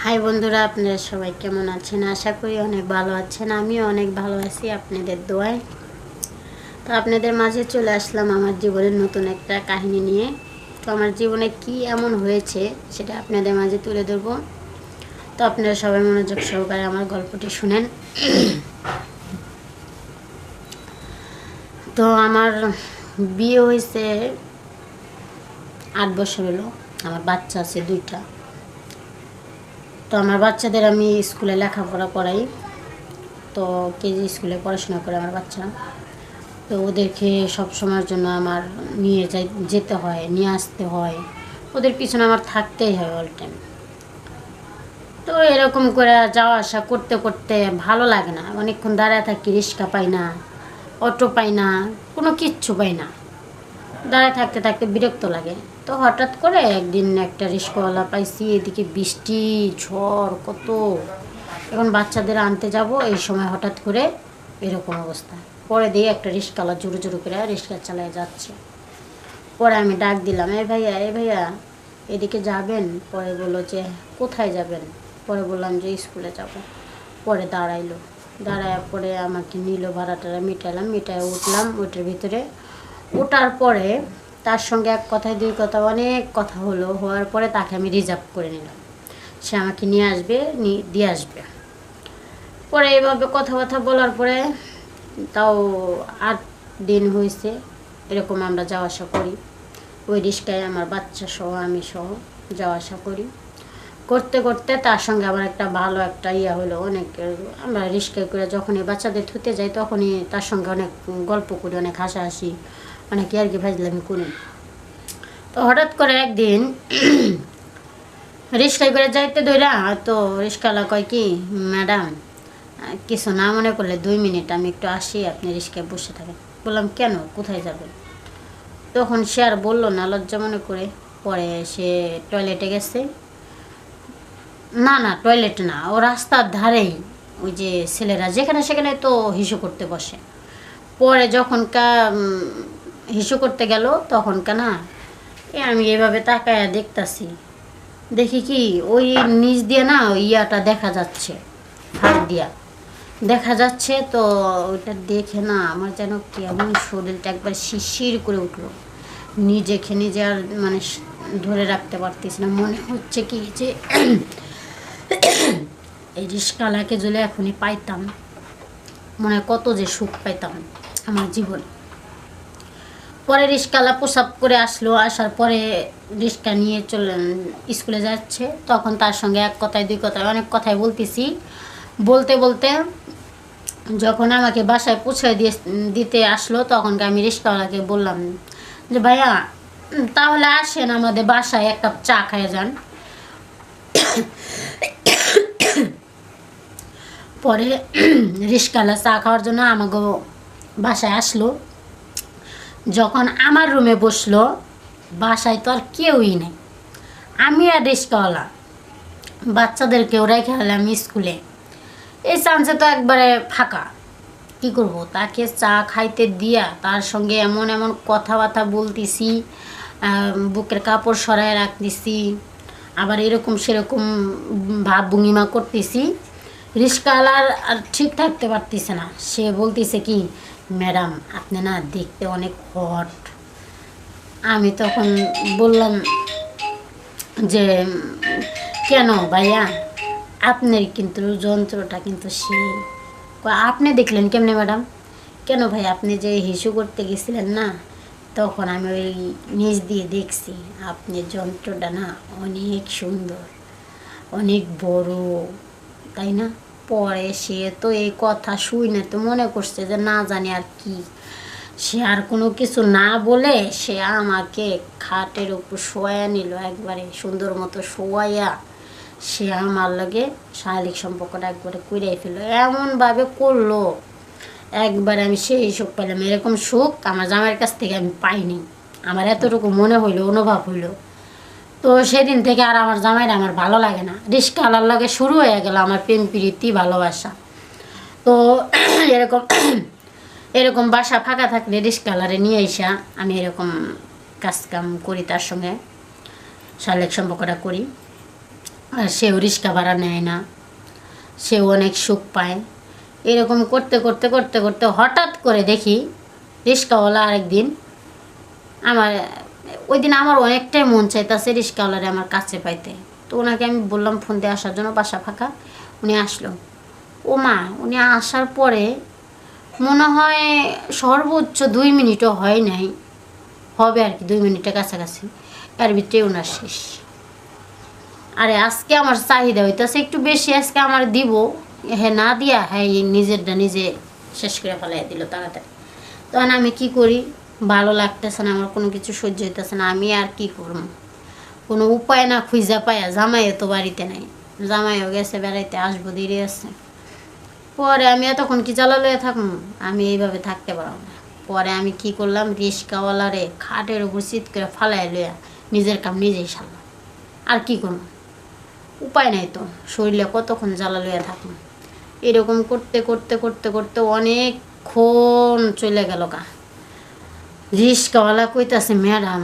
High বন্ধুরা, আপনারা সবাই কেমন আছেন? আশা করি অনেক ভালো আছেন। আমিও অনেক ভালো আছি আপনাদের দোয়ায়। তো আপনাদের মাঝে চলে আসলাম আমার জীবনের নতুন একটা কাহিনী নিয়ে। তো আমার জীবনে কি এমন হয়েছে সেটা আপনাদের মাঝে তুলে ধরবো। তো আপনারা সবাই মনোযোগ সহকারে আমার গল্পটি শুনেন। তো আমার বিয়ে হয়েছে 8 বছর হলো। আমার বাচ্চা আছে 2টা। তো আমার বাচ্চাদের আমি স্কুলে লেখাপড়া করাই। তো কেজি স্কুলে পড়াশোনা করে আমার বাচ্চা। তো ওদেরকে সব সময়ের জন্য আমার যেতে হয়, নিয়ে আসতে হয়। ওদের পিছনে আমার থাকতেই হয় অল টাইম। তো এরকম করে যাওয়া আসা করতে করতে ভালো লাগে না। অনেকক্ষণ দাঁড়ায় থাকি, রিক্সা পাই না, অটো পাই না, কোনো কিচ্ছু পাই না। দাঁড়ায় থাকতে থাকতে বিরক্ত লাগে। তো হঠাৎ করে একদিন একটা রিক্সাওয়ালা পাইছি। এদিকে বৃষ্টি, ঝড় কত। এখন বাচ্চাদের আনতে যাব, এই সময় হঠাৎ করে এরকম অবস্থা। পরে দিয়ে একটা রিক্সাওয়ালা জোরে জোরে করে রিক্সা চালায় যাচ্ছে। পরে আমি ডাক দিলাম, এ ভাইয়া, এ ভাইয়া, এদিকে যাবেন? পরে বললো যে কোথায় যাবেন? পরে বললাম যে স্কুলে যাব। পরে দাঁড়াইলো, দাঁড়ায় পরে আমাকে নিল, ভাড়াটা মিটালাম, মিটায় উঠলাম। ওইটার ভিতরে ওঠার পরে তার সঙ্গে এক কথায় 2 কথা, অনেক কথা হলো। হওয়ার পরে তাকে আমি রিজার্ভ করে নিলাম, সে আমাকে নিয়ে আসবে, দিয়ে আসবে। পরে এভাবে কথাবার্তা বলার পরে তাও 8 দিন হয়েছে এরকম আমরা যাওয়া আসা করি। ওই রিক্সায় আমার বাচ্চা সহ, আমি সহ যাওয়া আসা করি। করতে করতে তার সঙ্গে আমার একটা ভালো একটা হলো। অনেক আমরা রিক্সায় করে যখনই বাচ্চাদের ধুতে যাই তখনই তার সঙ্গে অনেক গল্প করি, অনেক হাসাহাসি, অনেক আর কি ফাজলামি করি। তো হঠাৎ করে একদিন রিক্সায় করে যাইতে দইরা, তো রিক্সাওয়ালা কয় কি, ম্যাডাম কিছু না মনে করলে 2 মিনিট আমি একটু আসি, আপনি রিক্সায় বসে থাকেন। বললাম কেন, কোথায় যাবেন? তখন সে আর বললো না, লজ্জা মনে করে। পরে সে টয়লেটে গেছে। না না, টয়লেট না, ও রাস্তার ধারেই ওই যে ছেলেরা যেখানে সেখানে তো হিসু করতে বসে। পরে যখন হিসু করতে গেল তখন না আমি এভাবে তাকায়া দেখতাছি, দেখি কি ওই নিচ দিয়ে না ওই দেখা যাচ্ছে, ফাঁক দিয়া দেখা যাচ্ছে। তো ওইটা দেখে না আমার যেন কেমন শরীরটা একবার শিরশির করে উঠলো। নিজে আর মানে ধরে রাখতে পারতেছি না। মনে হচ্ছে কি যে এই রিস্কালাকে যদি এখনই পাইতাম, মনে কত যে সুখ পাইতাম আমার জীবনে। পরে রিস্কালা প্রসাব করে আসলো। আসার পরে রিস্কা নিয়ে স্কুলে যাচ্ছে। তখন তার সঙ্গে এক কথায় 2 কথায় অনেক কথাই বলতেছি। বলতে বলতে যখন আমাকে বাসায় পৌঁছায় দিতে আসলো, তখন আমি রিক্সাওয়ালাকে বললাম যে ভাইয়া তাহলে আসেন আমাদের বাসায় 1 কাপ চা খাইয়ে যান। পরে রিক্সাওয়ালা চা খাওয়ার জন্য আমাকে বাসায় আসলো। যখন আমার রুমে বসলো, বাসায় তো আর কেউই নেই, আমি আর রিক্সাওয়ালা। বাচ্চাদেরকেও রেখে গেলাম স্কুলে। এই চান্সে তো একবারে ফাঁকা। কী করবো? তাকে চা খাইতে দিয়া তার সঙ্গে এমন এমন কথাবার্তা বলতেছি, বুকের কাপড় সরায় রাখতেছি, আবার এরকম সেরকম ভাব ভঙ্গিমা করতেছি। রিক্সাওয়ালার আর ঠিক থাকতে পারতেছে না। সে বলতেছে কি, ম্যাডাম আপনি না দেখতে অনেক হট। আমি তখন বললাম যে কেন ভাইয়া, আপনার কিন্তু যন্ত্রটা কিন্তু সেই। আপনি দেখলেন কেমনে ম্যাডাম? কেন ভাই, আপনি যে হিসু করতে গেছিলেন না, তখন আমি ওই নিচ দিয়ে দেখছি আপনার যন্ত্রটা না অনেক সুন্দর, অনেক বড়, তাই না? পরে সে তো এই কথা শুই না, তো মনে করছে যে না জানি আর কি। সে আর কোনো কিছু না বলে সে আমাকে খাটের উপর শোয়া নিল, একবারে সুন্দর মতো শোয়াইয়া সে আমার লগে শারীরিক সম্পর্কটা একবারে কুড়িয়ে ফেললো। এমনভাবে করলো, একবার আমি সেই সুখ পেলাম। এরকম সুখ আমার জামাইয়ের কাছ থেকে আমি পাইনি। আমার এতটুকু মনে হইলো, অনুভব হইলো। তো সেদিন থেকে আর আমার জামাইরা আমার ভালো লাগে না। রিস্কাওয়ালার লগে শুরু হয়ে গেল আমার প্রেম প্রীতি ভালোবাসা। তো এরকম এরকম বাসা ফাঁকা থাকলে রিস্কাওয়ালারে নিয়ে এসা আমি এরকম কাজকাম করি, তার সঙ্গে শারীরিক সম্পর্কটা করি। আর সেও রিক্সা ভাড়া নেয় না, সেও অনেক সুখ পায়। এরকম করতে করতে করতে করতে হঠাৎ করে দেখি রিক্সাওয়ালা আরেকদিন আমার, ওই দিন আমার অনেকটাই মন চাইতেছে রিক্সাওয়ালারে আমার কাছে পাইতে। তো ওনাকে আমি বললাম ফোন দিয়ে আসার জন্য, বাসা ফাঁকা। উনি আসলো। ও মা, উনি আসার পরে মনে হয় সর্বোচ্চ 2 মিনিটও হয় নাই, হবে আর কি 2 মিনিটের কাছাকাছি, এর ভিতরে ওনার শেষ। আরে আজকে আমার চাহিদা হইতেছে একটু বেশি, আজকে আমার দিব, হ্যাঁ না দিয়া হ্যাঁ নিজেরটা নিজে শেষ করে ফেলাই দিল তাড়াতাড়ি। তখন আমি কি করি, ভালো লাগতেছে না, আমার কোনো কিছু সহ্য হইতেছে না, আমি আর কি করব, কোনো উপায় না খুঁজা পায়া। জামাইও তো বাড়িতে নাই, জামাইও গেছে বেড়াইতে, আসবো দেরি আছে। পরে আমি এতক্ষণ কি জ্বালা লয়ে থাকুন, আমি এইভাবে থাকতে পারবো না। পরে আমি কি করলাম, রিক্সাওয়ালারে খাটের উপর চিৎ করে ফালাই লইয়া নিজের কাম নিজেই সারলাম। আর কি করব, উপায় নাই তো, শরীরে কতক্ষণ জ্বালা লইয়া থাকুন। এরকম করতে করতে করতে করতে অনেকক্ষণ চলে গেল গা। রিক্সাওয়ালা কইতাছে, ম্যাডাম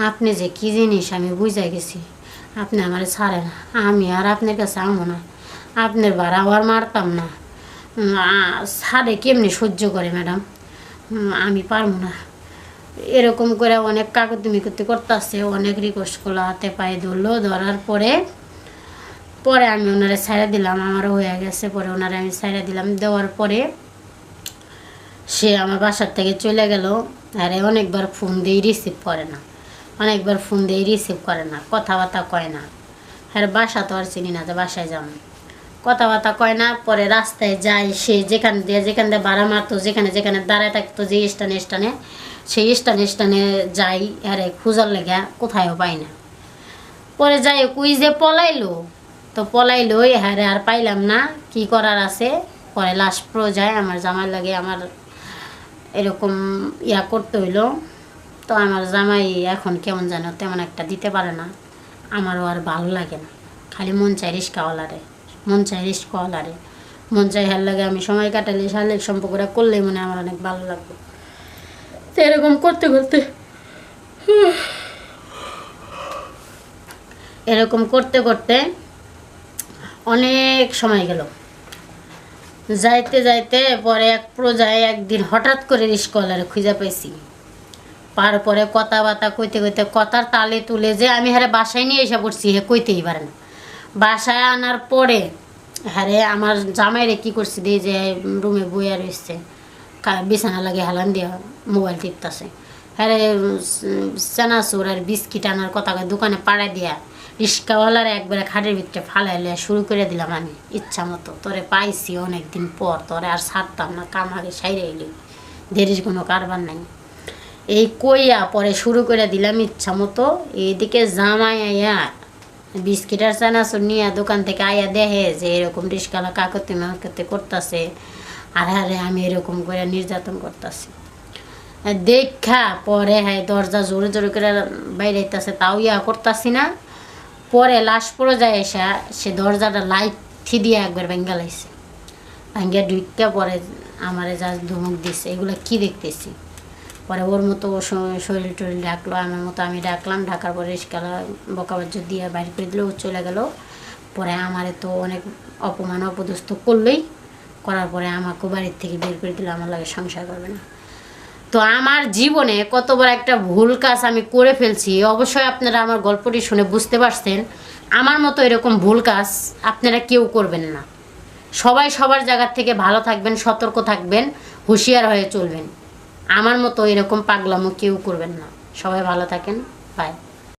আপনি যে কী জিনিস আমি বুঝাই গেছি, আপনি আমার ছাড়েন, আমি আর আপনার কাছে আমো না, আপনার ভাড়াও আর মারতাম না, ছাড়ে কেমনি সহ্য করে ম্যাডাম, আমি পারবো না। এরকম করে অনেক কাকুতি করতেছে, অনেক রিকোয়েস্ট করলো, হাতে পায়ে ধরলো, ধরার পরে পরে আমি ওনারে ছাইড়া দিলাম, আমারও হয়ে গেছে। পরে ওনারে আমি ছাইড়া দিলাম, দেওয়ার পরে সে আমার বাসার থেকে চলে গেল। আর অনেকবার ফোন দিয়ে রিসিভ করে না, অনেকবার ফোন দিয়ে রিসিভ করে না, কথাবার্তা কয় না। হ্যাঁ বাসা তো আর চিনি না যে বাসায় যাম, কথাবার্তা কয় না। পরে রাস্তায় যায়, সে যেখান দিয়ে ভাড়া মারতো, যেখানে যেখানে দাঁড়ায় থাকতো, যে স্টানে সেই স্টানে যাই, আরে খোঁজার লেগে কোথায়ও পাই না। পরে যাই কুই যে পলাইলো, তো পলাইলোই, হ্যাঁ আর পাইলাম না, কি করার আছে। পরে লাশ যায় আমার জামাই লাগে, আমার এরকম করতে হইলো। তো আমার জামাই এখন কেমন যেন তেমন একটা দিতে পারে না, আমারও আর ভালো লাগে না, খালি মন চাই রিক্সাওয়ালারে, মন চাই রিক্সাওয়ালারে, মন চাই হার লাগে আমি সময় কাটালে, শারীরিক সম্পর্কটা করলেই মনে আমার অনেক ভালো লাগবে। তো এরকম করতে করতে এরকম করতে করতে অনেক সময় গেল। যাইতে যাইতে পরে এক পর্যায়ে একদিন হঠাৎ করে রিক্সাওয়ালারে খুঁজে পাইছি। পার পরে কথাবার্তা কইতে কইতে কথার তালে তুলে যে আমি হ্যাঁ বাসায় নিয়ে এসে পড়ছি, হে কইতেই পারে না। বাসায় আনার পরে হ্যাঁ আমার জামাইরে কী করছি দিয়ে যে রুমে বইয়া রয়েছে, বিছানা লাগে হেলান দিয়া মোবাইল টিপতেছে। হ্যাঁ চানাচুর আর বিস্কিট আনার কথা দোকানে পাড়ায় দিয়া রিক্সাওয়ালার একবারে খাটের ভিতরে ফালাই লিয়া শুরু করে দিলাম আমি ইচ্ছা মতো। তোরে পাইছি অনেক দিন পর, তোরে আর ছাড়তাম না, কাম আগে সাইরে এলি, দেরির কোনো কারবার নাই। এই কইয়া পরে শুরু করে দিলাম ইচ্ছা মতো। এইদিকে জামাই আইয়া বিস্কিট আর চানাচুর নিয়ে দোকান থেকে আইয়া দেখে যে এরকম রিক্সাওয়ালা কাকতি মাকতি করতেছে, আর হারে আমি এরকম করে নির্যাতন করতেছি। দেখা পরে হ্যাঁ দরজা জোরে জোরে করে বাইরে আইতাছে, তাও করতেছি না। পরে লাশ পড়ে যায় এসে সে দরজাটা লাইট দিয়ে একবার ভেঙ্গা লাইছে, ভেঙ্গা ঢুকা পরে আমারে যা ধমক দিছে, এগুলো কি দেখতেছি। পরে ওর মতো ও শরীর টরিল ডাকলো, আমার মতো আমি ডাকলাম, ডাকার পরে রিক্সাওয়ালা বকাবাজ্য দিয়ে বাইর করে দিল, ও চলে গেল। পরে আমারে তো অনেক অপমান অপদস্থ করলোই, করার পরে আমাকেও বাড়ির থেকে বের করে দিল, আমার লাগে সংসার করবে না। তো আমার জীবনে কত বড় একটা ভুল কাজ আমি করে ফেলছি, অবশ্যই আপনারা আমার গল্পটি শুনে বুঝতে পারছেন। আমার মতো এরকম ভুল কাজ আপনারা কেউ করবেন না। সবাই সবার জায়গার থেকে ভালো থাকবেন, সতর্ক থাকবেন, হুঁশিয়ার হয়ে চলবেন। আমার মতো এরকম পাগলামো কেউ করবেন না। সবাই ভালো থাকেন, বাই।